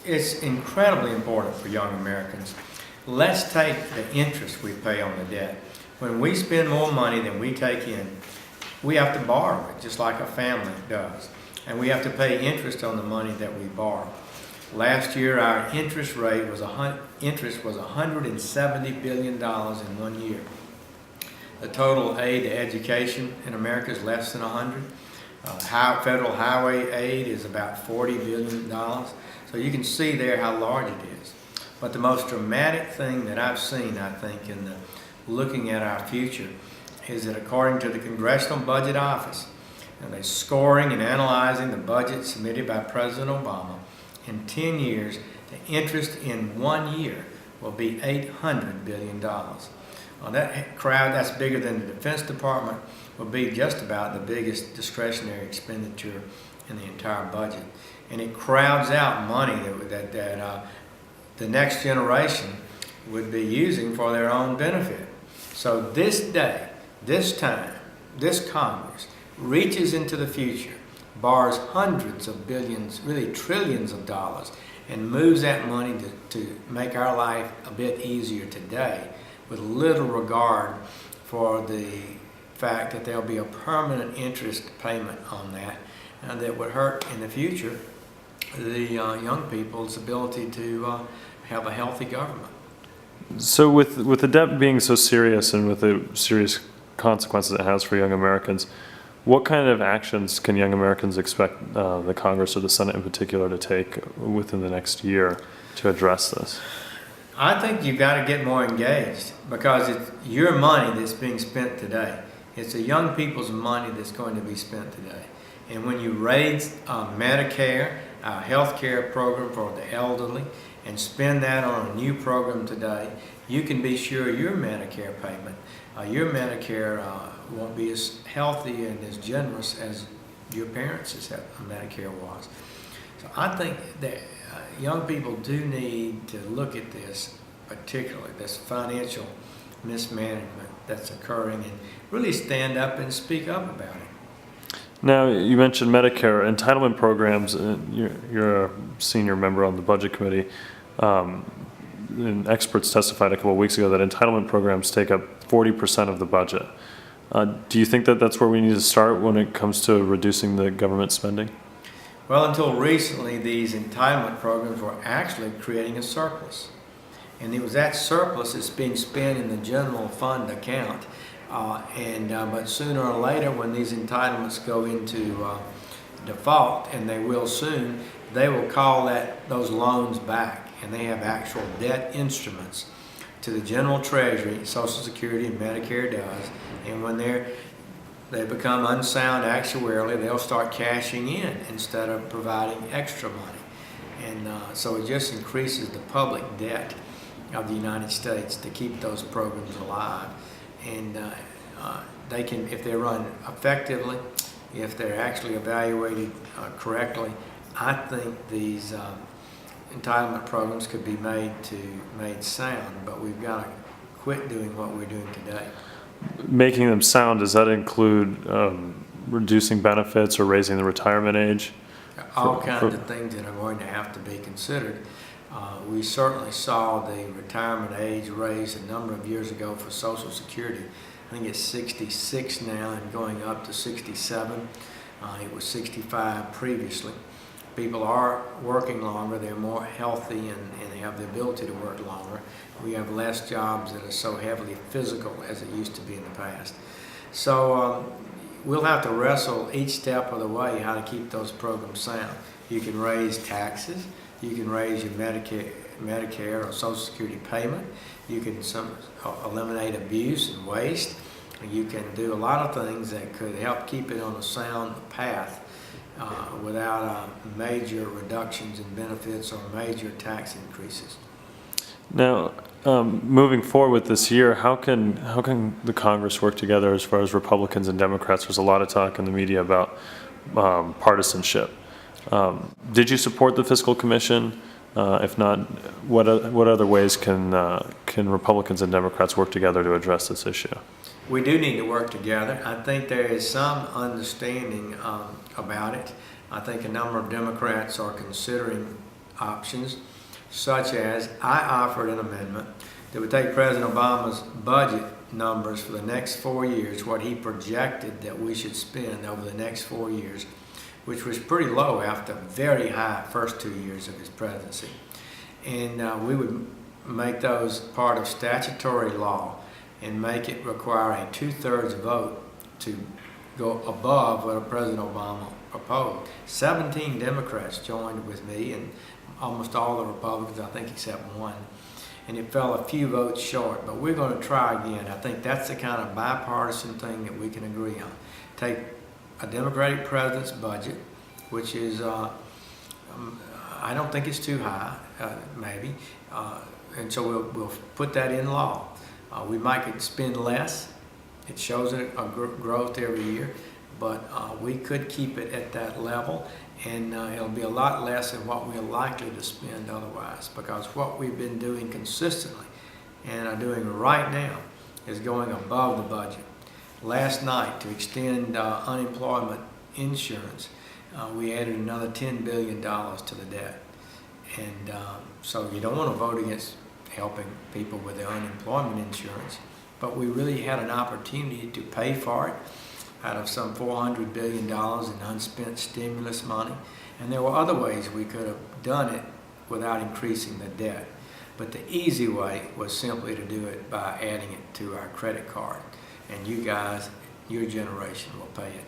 It's incredibly important for young Americans. Let's take the interest we pay on the debt. When we spend more money than we take in, we have to borrow it, just like a family does. And we have to pay interest on the money that we borrow. Last year, our interest was $170 billion in 1 year. The total aid to education in America is less than 100. Federal highway aid is about $40 billion. So you can see there how large it is. But the most dramatic thing that I've seen, I think, in looking at our future is that according to the Congressional Budget Office, and they're scoring and analyzing the budget submitted by President Obama, in 10 years, the interest in 1 year will be $800 billion. That crowd, that's bigger than the Defense Department, will be just about the biggest discretionary expenditure in the entire budget. And it crowds out money that the next generation would be using for their own benefit. So this day, this time, this Congress reaches into the future, borrows hundreds of billions, really trillions of dollars, and moves that money to make our life a bit easier today, with little regard for the fact that there'll be a permanent interest payment on that, and that would hurt in the future the young people's ability to have a healthy government. So with the debt being so serious and with the serious consequences it has for young Americans, what kind of actions can young Americans expect the Congress or the Senate in particular to take within the next year to address this? I think you've got to get more engaged, because it's your money that's being spent today. It's the young people's money that's going to be spent today. And when you raise Medicare, our health care program for the elderly, and spend that on a new program today, you can be sure your Medicare payment, your Medicare won't be as healthy and as generous as your parents' Medicare was. So I think that young people do need to look at this, particularly this financial mismanagement that's occurring, and really stand up and speak up about it. Now, you mentioned Medicare entitlement programs. You're a senior member on the Budget Committee. And experts testified a couple of weeks ago that entitlement programs take up 40% of the budget. Do you think that that's where we need to start when it comes to reducing the government spending? Well, until recently, these entitlement programs were actually creating a surplus. And it was that surplus that's being spent in the general fund account. But sooner or later, when these entitlements go into default, and they will soon, they will call those loans back. And they have actual debt instruments to the General Treasury, Social Security and Medicare does. And when they become unsound actuarially, they'll start cashing in instead of providing extra money. And so it just increases the public debt of the United States to keep those programs alive. And they can, if they're run effectively, if they're actually evaluated correctly, I think these entitlement programs could be made sound, but we've got to quit doing what we're doing today. Making them sound, does that include reducing benefits or raising the retirement age? All kinds of things that are going to have to be considered. We certainly saw the retirement age raised a number of years ago for Social Security. I think it's 66 now and going up to 67. It was 65 previously. People are working longer, they're more healthy, and they have the ability to work longer. We have less jobs that are so heavily physical as it used to be in the past. So we'll have to wrestle each step of the way how to keep those programs sound. You can raise taxes, you can raise your Medicare or Social Security payment, you can eliminate abuse and waste, you can do a lot of things that could help keep it on a sound path. Without major reductions in benefits or major tax increases. Now, moving forward with this year, how can the Congress work together as far as Republicans and Democrats? There's a lot of talk in the media about partisanship. Did you support the Fiscal Commission? If not, what other ways can Republicans and Democrats work together to address this issue? We do need to work together. I think there is some understanding about it. I think a number of Democrats are considering options, such as I offered an amendment that would take President Obama's budget numbers for the next 4 years, what he projected that we should spend over the next 4 years, which was pretty low after very high first 2 years of his presidency. And we would make those part of statutory law and make it require a 2/3 vote to go above what President Obama proposed. 17 Democrats joined with me, and almost all the Republicans, I think, except one. And it fell a few votes short, but we're going to try again. I think that's the kind of bipartisan thing that we can agree on. Take a Democratic president's budget, which is, I don't think it's too high, maybe, and so we'll put that in law. We might spend less. It shows a growth every year, but we could keep it at that level, and it'll be a lot less than what we're likely to spend otherwise, because what we've been doing consistently and are doing right now is going above the budget. Last night, to extend unemployment insurance, we added another $10 billion to the debt. And so you don't want to vote against helping people with their unemployment insurance, but we really had an opportunity to pay for it out of some $400 billion in unspent stimulus money. And there were other ways we could have done it without increasing the debt. But the easy way was simply to do it by adding it to our credit card. And you guys, your generation, will pay it.